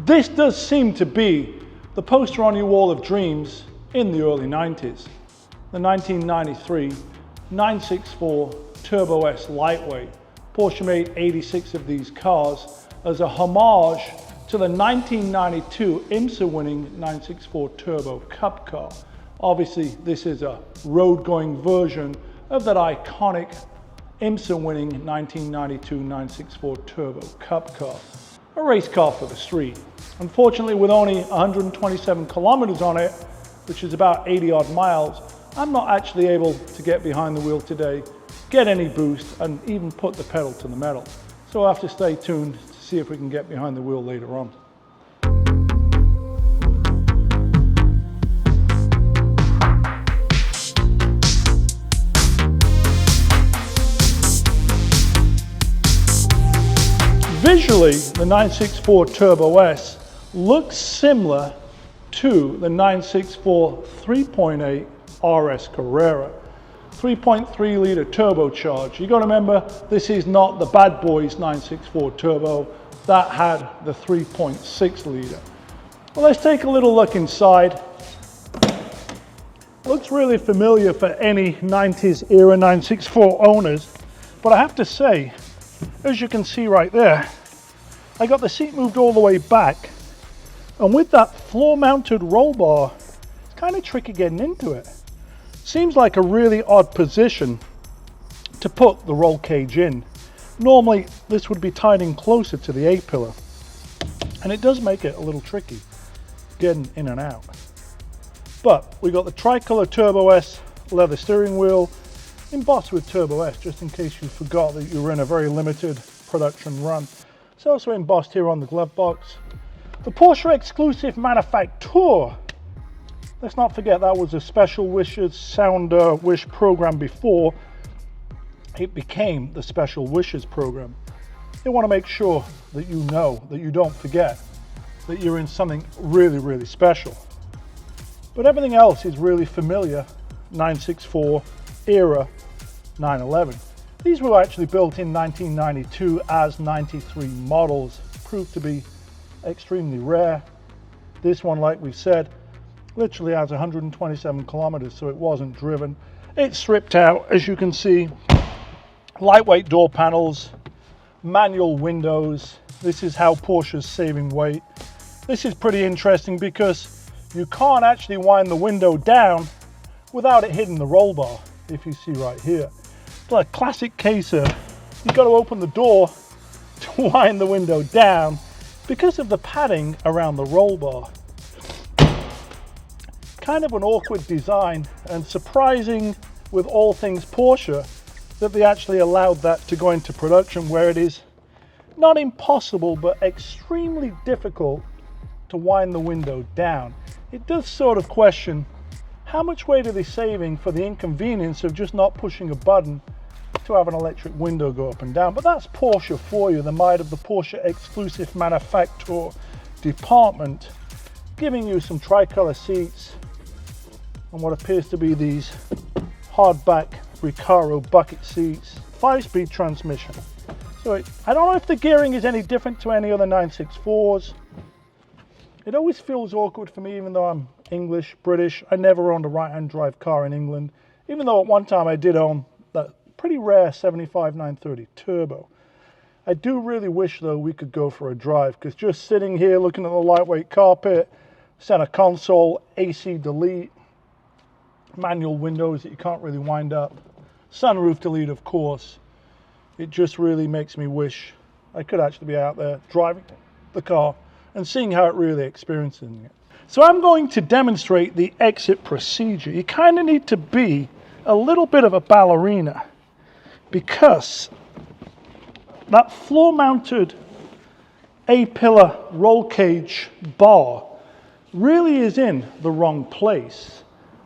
This does seem to be the poster on your wall of dreams in the early 90s. The 1993 964 Turbo S Lightweight. Porsche made 86 of these cars as a homage to the 1992 IMSA-winning 964 Turbo Cup car. Obviously, this is a road-going version of that iconic IMSA-winning 1992 964 Turbo Cup car. A race car for the street. Unfortunately, with only 127 kilometers on it, which is about 80 odd miles, I'm not actually able to get behind the wheel today, get any boost, and even put the pedal to the metal. So I'll have to stay tuned to see if we can get behind the wheel later on. Visually, the 964 Turbo S looks similar to the 964 3.8 RS Carrera. 3.3 litre turbocharged. You got to remember, this is not the bad boys 964 Turbo. That had the 3.6 litre. Well, let's take a little look inside. Looks really familiar for any 90s era 964 owners, but I have to say, as you can see right there, I got the seat moved all the way back, and with that floor-mounted roll bar, it's kind of tricky getting into it. Seems like a really odd position to put the roll cage in. Normally, this would be tied in closer to the A-pillar, and it does make it a little tricky getting in and out. But we got the tricolor Turbo S leather steering wheel, embossed with Turbo S, just in case you forgot that you were in a very limited production run. It's also embossed here on the glove box. The Porsche exclusive manufacture. Let's not forget that was a Special Wishes Sounder Wish program before it became the Special Wishes program. They want to make sure that you know, that you don't forget that you're in something really, really special. But everything else is really familiar 964 era 911. These were actually built in 1992 as 93 models, proved to be extremely rare. This one, like we've said, literally has 127 kilometers, so it wasn't driven. It's stripped out, as you can see. Lightweight door panels, manual windows. This is how Porsche's saving weight. This is pretty interesting because you can't actually wind the window down without it hitting the roll bar, if you see right here. It's a classic case of you've got to open the door to wind the window down because of the padding around the roll bar. Kind of an awkward design, and surprising with all things Porsche that they actually allowed that to go into production, where it is not impossible but extremely difficult to wind the window down. It does sort of question how much weight are they saving for the inconvenience of just not pushing a button to have an electric window go up and down. But that's Porsche for you, the might of the Porsche exclusive manufacturer department, giving you some tricolor seats and what appears to be these hardback Recaro bucket seats, 5-speed transmission. So I don't know if the gearing is any different to any other 964s. It always feels awkward for me, even though I'm English, British. I never owned a right-hand drive car in England, even though at one time I did own that pretty rare 75 930 Turbo. I do really wish, though, we could go for a drive, because just sitting here looking at the lightweight carpet, center console, AC delete, manual windows that you can't really wind up, sunroof delete, of course, it just really makes me wish I could actually be out there driving the car and seeing how it really experiencing it. So I'm going to demonstrate the exit procedure. You kind of need to be a little bit of a ballerina, because that floor-mounted A-pillar roll cage bar really is in the wrong place.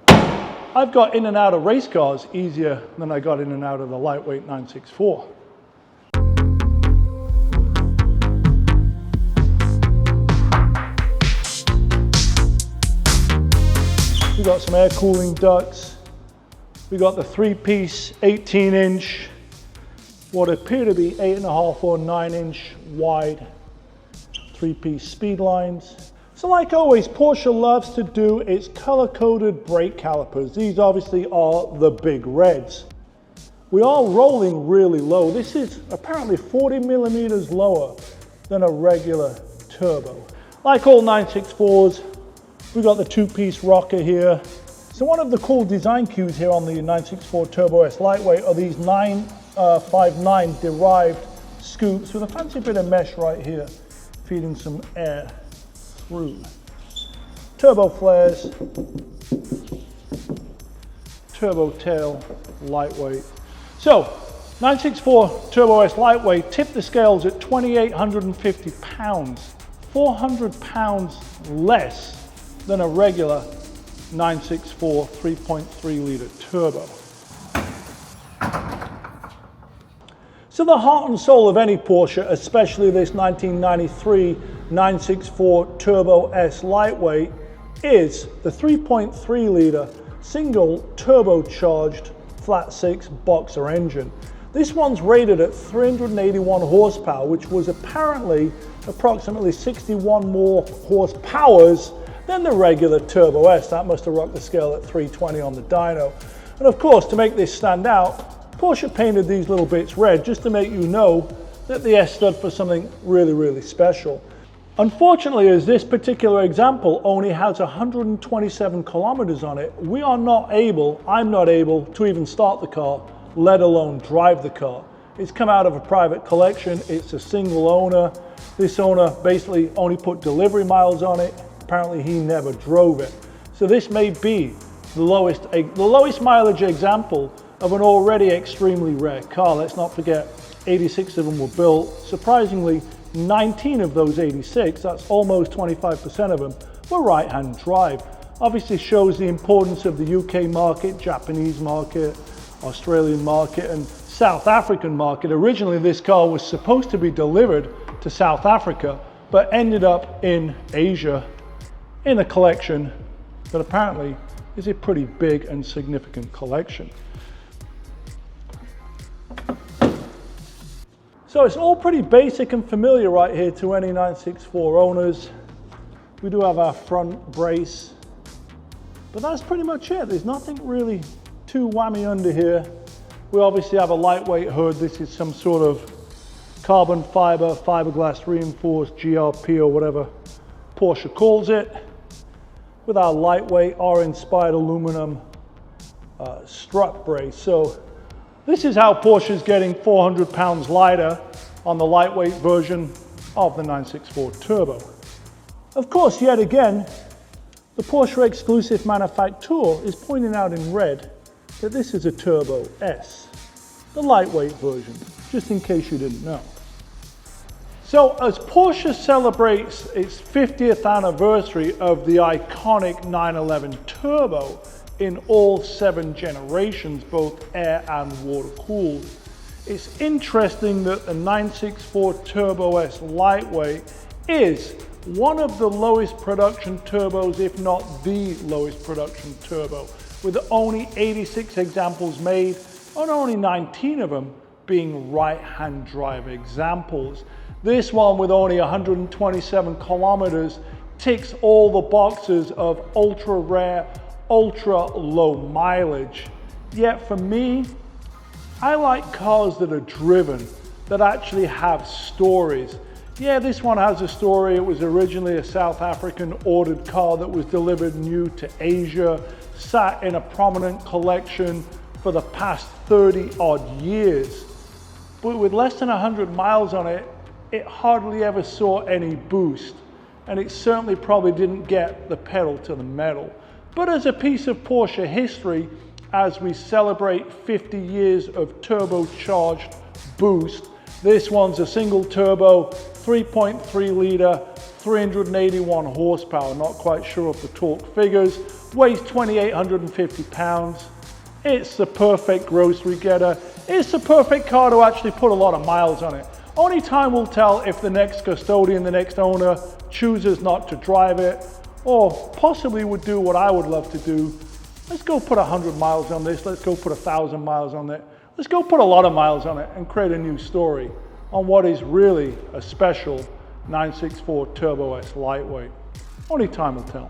I've got in and out of race cars easier than I got in and out of the lightweight 964. We got some air cooling ducts. We got the 3-piece 18-inch, what appear to be 8.5 or 9-inch wide three-piece speed lines. So like always, Porsche loves to do its color-coded brake calipers. These obviously are the big reds. We are rolling really low. This is apparently 40 millimeters lower than a regular turbo. Like all 964s, we've got the two-piece rocker here. So one of the cool design cues here on the 964 Turbo S Lightweight are these 959 derived scoops with a fancy bit of mesh right here, feeding some air through. Turbo flares, turbo tail, lightweight. So 964 Turbo S Lightweight tipped the scales at 2,850 pounds, 400 pounds less than a regular 964 3.3 litre turbo. So the heart and soul of any Porsche, especially this 1993 964 Turbo S Lightweight, is the 3.3 litre single turbocharged flat six boxer engine. This one's rated at 381 horsepower, which was apparently approximately 61 more horsepowers than the regular Turbo S. That must have rocked the scale at 320 on the dyno. And of course, to make this stand out, Porsche painted these little bits red just to make you know that the S stood for something really, really special. Unfortunately, as this particular example only has 127 kilometers on it, I'm not able to even start the car, let alone drive the car. It's come out of a private collection, it's a single owner. This owner basically only put delivery miles on it. Apparently he never drove it. So this may be the lowest mileage example of an already extremely rare car. Let's not forget, 86 of them were built. Surprisingly, 19 of those 86, that's almost 25% of them, were right-hand drive. Obviously shows the importance of the UK market, Japanese market, Australian market, and South African market. Originally, this car was supposed to be delivered to South Africa, but ended up in Asia in a collection that apparently is a pretty big and significant collection. So it's all pretty basic and familiar right here to any 964 owners. We do have our front brace, but that's pretty much it. There's nothing really too whammy under here. We obviously have a lightweight hood. This is some sort of carbon fiber, fiberglass reinforced GRP or whatever Porsche calls it, with our lightweight R-inspired aluminum strut brace. So this is how Porsche is getting 400 pounds lighter on the lightweight version of the 964 Turbo. Of course, yet again, the Porsche exclusive manufacturer is pointing out in red that this is a Turbo S, the lightweight version, just in case you didn't know. So as Porsche celebrates its 50th anniversary of the iconic 911 Turbo in all 7 generations, both air and water cooled, it's interesting that the 964 Turbo S Lightweight is one of the lowest production turbos, if not the lowest production turbo, with only 86 examples made and only 19 of them being right-hand drive examples. This one, with only 127 kilometers, ticks all the boxes of ultra rare, ultra low mileage. Yet for me, I like cars that are driven, that actually have stories. Yeah, this one has a story. It was originally a South African ordered car that was delivered new to Asia, sat in a prominent collection for the past 30 odd years. But with less than 100 miles on it, it hardly ever saw any boost, and it certainly probably didn't get the pedal to the metal. But as a piece of Porsche history, as we celebrate 50 years of turbocharged boost, this one's a single turbo, 3.3 litre, 381 horsepower, not quite sure of the torque figures, weighs 2,850 pounds. It's the perfect grocery getter. It's the perfect car to actually put a lot of miles on it. Only time will tell if the next custodian, the next owner, chooses not to drive it, or possibly would do what I would love to do. Let's go put 100 miles on this. Let's go put 1,000 miles on it. Let's go put a lot of miles on it and create a new story on what is really a special 964 Turbo S Lightweight. Only time will tell.